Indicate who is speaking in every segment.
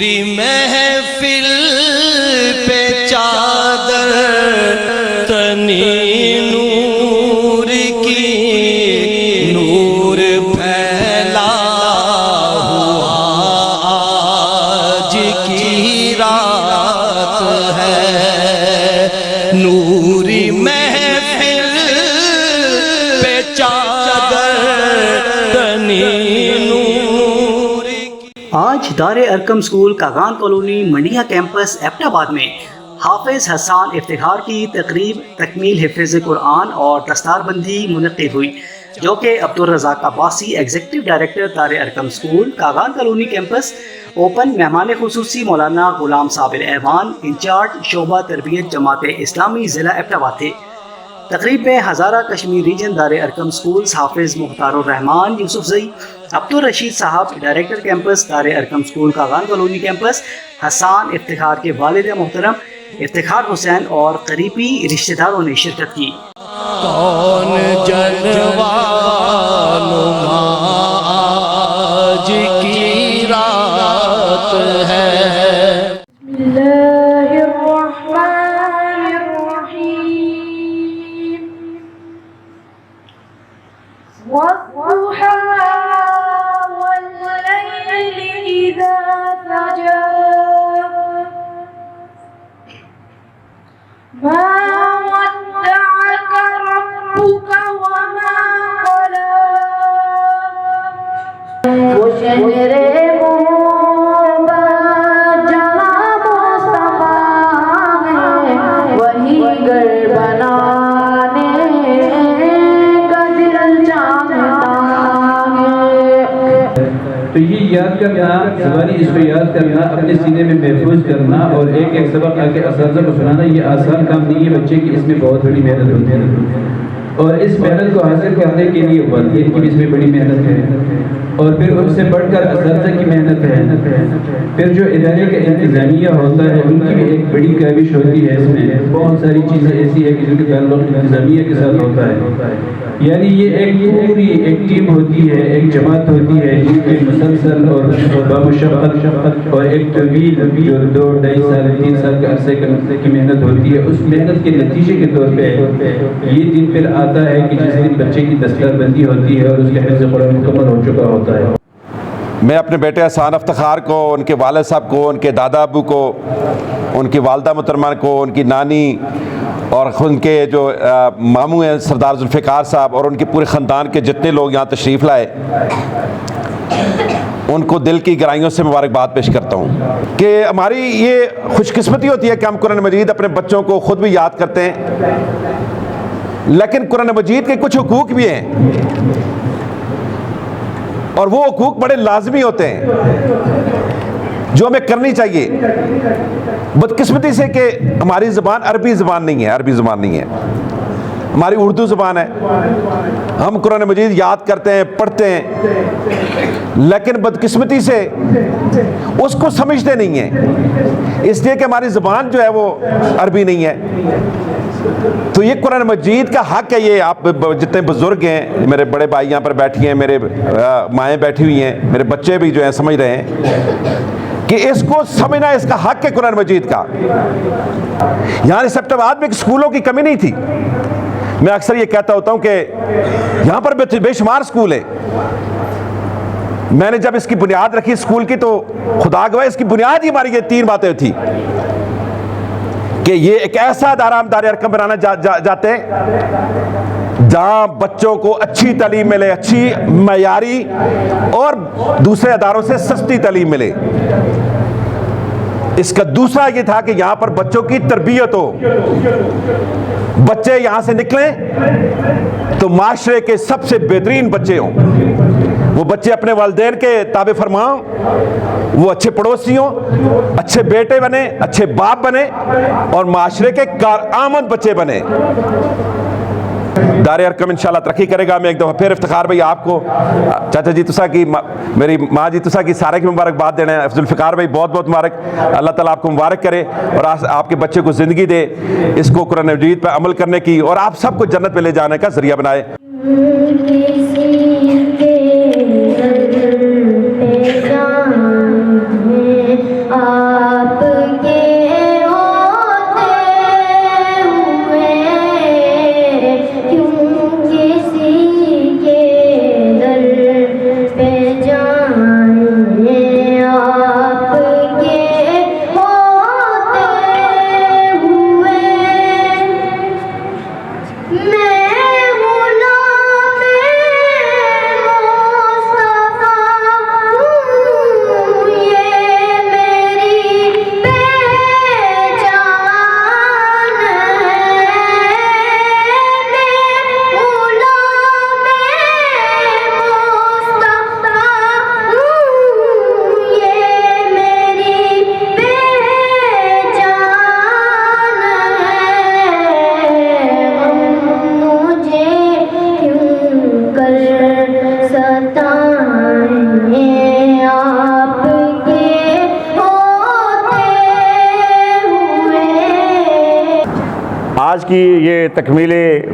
Speaker 1: محفل پہ چادر تنی نور کی، نور پھیلا ہوا آج کی رات ہے، نوری محفل پہ چادر تنی نور کی۔
Speaker 2: آج Dar Arqam school Kaghan colony Mandian campus Abbottabad میں حافظ حسان افتخار کی تقریب تکمیل حفظ قرآن اور دستار بندی منعقد ہوئی، جو کہ Abdul Razzaq Abbasi executive director Dar Arqam school Kaghan colony campus open, مہمان خصوصی مولانا غلام صابر ایوان، انچارج شعبہ تربیت جماعت اسلامی ضلع ایبٹ آباد تھے۔ تقریب میں ہزارہ کشمیر ریجن دار ارقم اسکولز حافظ مختار الرحمان یوسف زئی، عبدالرشید صاحب director campus Dar Arqam school Kaghan colony campus, Hassan Iftikhar کے والد محترم افتخار حسین اور قریبی رشتہ داروں نے شرکت کی۔
Speaker 1: کون جلوہ نما آج کی رات ہے۔
Speaker 3: بسم اللہ الرحمن الرحیم، والضحى واللیل اذا سجى، ما ودعك ربك وما قلى، وہ شہر محبت جہاں مصطفیٰ ہے، وہی گھر بنانے کا دل چاہتا ہے۔
Speaker 4: تو یہ یاد کرنا، زبانی اس کو یاد کرنا، اپنے سینے میں محفوظ کرنا اور ایک ایک سبق آ کے اساتذہ کو سنانا، یہ آسان کام نہیں ہے بچے کی، اس میں بہت بڑی محنت ہوتی ہے، اور اس محنت کو حاصل کرنے کے لیے والدین کی بھی اس میں بڑی محنت ہے، اور پھر ان سے بڑھ کر اساتذہ کی محنت ہے، پھر جو ادارے کا انتظامیہ ہوتا ہے ان کی بھی ایک بڑی کاوش ہوتی ہے۔ اس میں بہت ساری چیزیں ایسی ہے کہ جن کے تعلق انتظامیہ کے ساتھ ہوتا ہے، یعنی یہ ایک پوری ایک ٹیم ہوتی ہے، ایک جماعت ہوتی ہے جن کے مسلسل اور بامشقت اور ایک طویل جو 2 ڈھائی سال 3 سال کے عرصے کی محنت ہوتی ہے، اس محنت کے نتیجے کے طور پہ یہ دن پھر آتا ہے کہ جس دن بچے کی دستار بندی ہوتی ہے اور اس کے حفظ قرآن مکمل ہو چکا ہوتا ہے۔
Speaker 5: میں اپنے بیٹے حسان افتخار کو، ان کے والد صاحب کو، ان کے دادا ابو کو، ان کی والدہ محترمہ کو، ان کی نانی اور ان کے جو ماموں ہیں سردار ذوالفقار صاحب، اور ان کے پورے خاندان کے جتنے لوگ یہاں تشریف لائے، ان کو دل کی گہرائیوں سے مبارکباد پیش کرتا ہوں کہ ہماری یہ خوش قسمتی ہوتی ہے کہ ہم قرآن مجید اپنے بچوں کو خود بھی یاد کرتے ہیں، لیکن قرآن مجید کے کچھ حقوق بھی ہیں اور وہ حقوق بڑے لازمی ہوتے ہیں جو ہمیں کرنی چاہیے۔ بدقسمتی سے کہ ہماری زبان عربی زبان نہیں ہے، ہماری اردو زبان ہے، ہم قرآن مجید یاد کرتے ہیں، پڑھتے ہیں، لیکن بدقسمتی سے اس کو سمجھتے نہیں ہیں، اس لیے کہ ہماری زبان جو ہے وہ عربی نہیں ہے۔ تو یہ قرآن مجید کا حق ہے، یہ آپ جتنے بزرگ ہیں، میرے بڑے بھائی یہاں پر بیٹھی ہیں، میرے مائیں بیٹھی ہوئی ہیں، میرے بچے بھی جو ہیں سمجھ رہے ہیں کہ اس کو سمجھنا اس کا حق ہے قرآن مجید کا۔ یہاں اس ایبٹ آباد میں اسکولوں کی کمی نہیں تھی، میں اکثر یہ کہتا ہوتا ہوں کہ یہاں پر بے شمار اسکول ہیں۔ میں نے جب اس کی بنیاد رکھی اسکول کی تو خدا گواہ اس کی بنیاد ہی ہماری یہ 3 باتیں تھی کہ یہ ایک ایسا ادارہ ہم دار ارقم بنانا جاتے ہیں جہاں بچوں کو اچھی تعلیم ملے، اچھی معیاری اور دوسرے اداروں سے سستی تعلیم ملے۔ اس کا دوسرا یہ تھا کہ یہاں پر بچوں کی تربیت ہو، بچے یہاں سے نکلیں تو معاشرے کے سب سے بہترین بچے ہوں، وہ بچے اپنے والدین کے تابع فرما ہوں، وہ اچھے پڑوسی ہوں، اچھے بیٹے بنے، اچھے باپ بنے اور معاشرے کے کارآمد بچے بنے۔ دار ارقم انشاءاللہ ترقی کرے گا۔ میں ایک دفعہ پھر افتخار بھائی آپ کو، چاچا جی تسا کی، میری ماں جی تسا کی سارے کی مبارکباد دینا ہے۔ ذوالفقار بھائی بہت بہت مبارک، اللہ تعالیٰ آپ کو مبارک کرے اور آپ کے بچے کو زندگی دے، اس کو قرآن مجید پہ عمل کرنے کی اور آپ سب کو جنت پہ لے جانے کا ذریعہ بنائے۔
Speaker 6: آج کی یہ تکمیل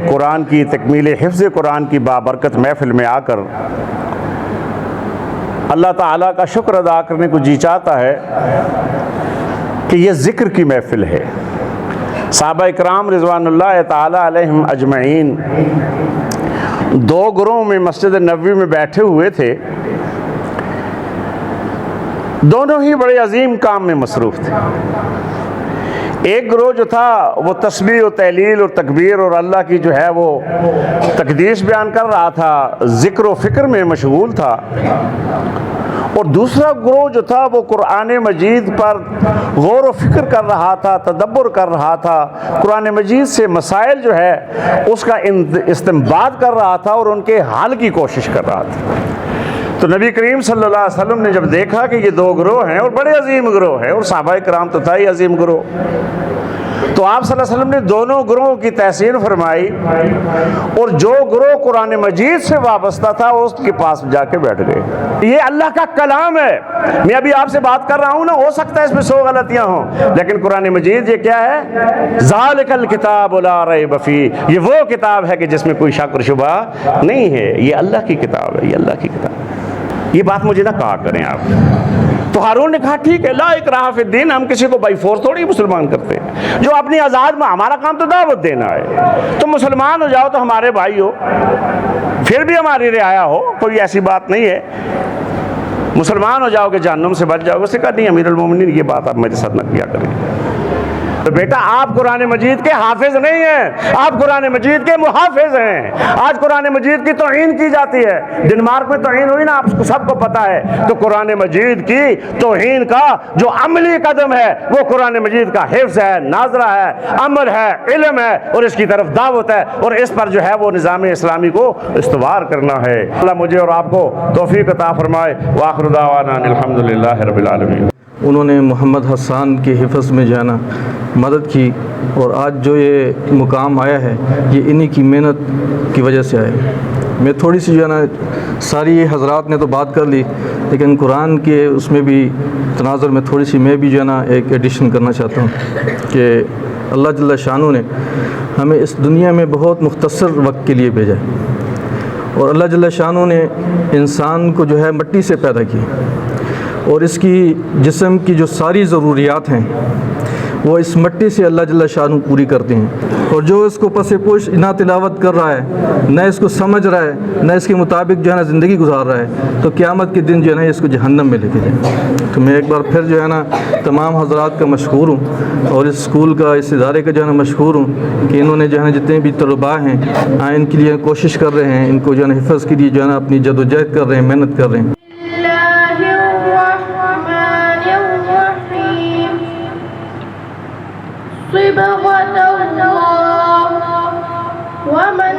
Speaker 6: قرآن کی، تکمیل حفظ قرآن کی بابرکت محفل میں آ کر اللہ تعالیٰ کا شکر ادا کرنے کو جی چاہتا ہے کہ یہ ذکر کی محفل ہے۔ صحابہ اکرام رضوان اللہ تعالیٰ علیہم اجمعین دو گروہوں میں مسجد نبوی میں بیٹھے ہوئے تھے، دونوں ہی بڑے عظیم کام میں مصروف تھے۔ ایک گروہ جو تھا وہ تسبیح و تہلیل اور تکبیر اور اللہ کی جو ہے وہ تقدیس بیان کر رہا تھا، ذکر و فکر میں مشغول تھا، اور دوسرا گروہ جو تھا وہ قرآن مجید پر غور و فکر کر رہا تھا، تدبر کر رہا تھا، قرآن مجید سے مسائل جو ہے اس کا استنباط کر رہا تھا اور ان کے حل کی کوشش کر رہا تھا۔ تو نبی کریم صلی اللہ علیہ وسلم نے جب دیکھا کہ یہ دو گروہ ہیں اور بڑے عظیم گروہ ہیں، اور صحابہ کرام تو تھا ہی عظیم گروہ، تو آپ صلی اللہ علیہ وسلم نے دونوں گروہوں کی تحسین فرمائی، اور جو گروہ قرآن مجید سے وابستہ تھا اس کے پاس جا کے بیٹھ گئے۔ یہ اللہ کا کلام ہے، میں ابھی آپ سے بات کر رہا ہوں نا، ہو سکتا ہے اس میں 100 غلطیاں ہوں، لیکن قرآن مجید یہ کیا ہے؟ ذالک الکتاب لا ریب فیہ، یہ وہ کتاب ہے کہ جس میں کوئی شک اور شبہ نہیں ہے، یہ اللہ کی کتاب ہے، یہ اللہ کی کتاب ہے۔ یہ بات مجھے نہ کہا کریں آپ۔ تو ہارون نے کہا ٹھیک ہے، لا اکراہ فی الدین، ہم کسی کو بائی فورس تھوڑی مسلمان کرتے ہیں، جو اپنی آزاد میں، ہمارا کام تو دعوت دینا ہے، تو مسلمان ہو جاؤ تو ہمارے بھائی ہو، پھر بھی ہماری رعایا ہو، کوئی ایسی بات نہیں ہے، مسلمان ہو جاؤ کہ جہنم سے بچ جاؤ۔ اس نے کہا نہیں امیر المومنین، یہ بات آپ میرے ساتھ نہ کیا کریں۔ تو بیٹا آپ قرآن مجید کے حافظ نہیں ہیں، آپ قرآن مجید کے محافظ ہیں۔ آج قرآن مجید کی توہین کی جاتی ہے، ڈنمارک میں توہین ہوئی نا، آپ کو سب کو پتا ہے۔ تو قرآن مجید کی توہین کا جو عملی قدم ہے وہ قرآن مجید کا حفظ ہے، ناظرہ ہے، عمل ہے، علم ہے، اور اس کی طرف دعوت ہے، اور اس پر جو ہے وہ نظام اسلامی کو استوار کرنا ہے۔ اللہ مجھے اور آپ کو توفیق عطا فرمائے۔ وآخر دعوانا الحمدللہ رب العالمین۔
Speaker 7: انہوں نے محمد حسان کے حفظ میں جو ہے نا مدد کی، اور آج جو یہ مقام آیا ہے یہ انہی کی محنت کی وجہ سے آیا ہے۔ میں تھوڑی سی جو ہے نا، ساری حضرات نے تو بات کر لی، لیکن قرآن کے اس میں بھی تناظر میں تھوڑی سی میں بھی جو ہے نا ایک ایڈیشن کرنا چاہتا ہوں کہ اللہ جل شانہ نے ہمیں اس دنیا میں بہت مختصر وقت کے لیے بھیجا ہے، اور اللہ جل شانہ نے انسان کو جو ہے مٹی سے پیدا کیا، اور اس کی جسم کی جو ساری ضروریات ہیں وہ اس مٹی سے اللہ جل شانہ پوری کرتے ہیں، اور جو اس کو پس پوش نہ تلاوت کر رہا ہے، نہ اس کو سمجھ رہا ہے، نہ اس کے مطابق جو ہے نا زندگی گزار رہا ہے، تو قیامت کے دن جو ہے نا اس کو جہنم میں لے کے جائے۔ تو میں ایک بار پھر جو ہے نا تمام حضرات کا مشکور ہوں، اور اس اسکول کا، اس ادارے کا جو ہے نا مشکور ہوں کہ انہوں نے جو ہے نا جتنے بھی طلباء ہیں ان کے لیے کوشش کر رہے ہیں، ان کو جو ہے نا حفظ کے لیے جو ہے نا اپنی جد و جہد کر رہے ہیں، محنت کر رہے ہیں۔
Speaker 3: صبغة الله ومن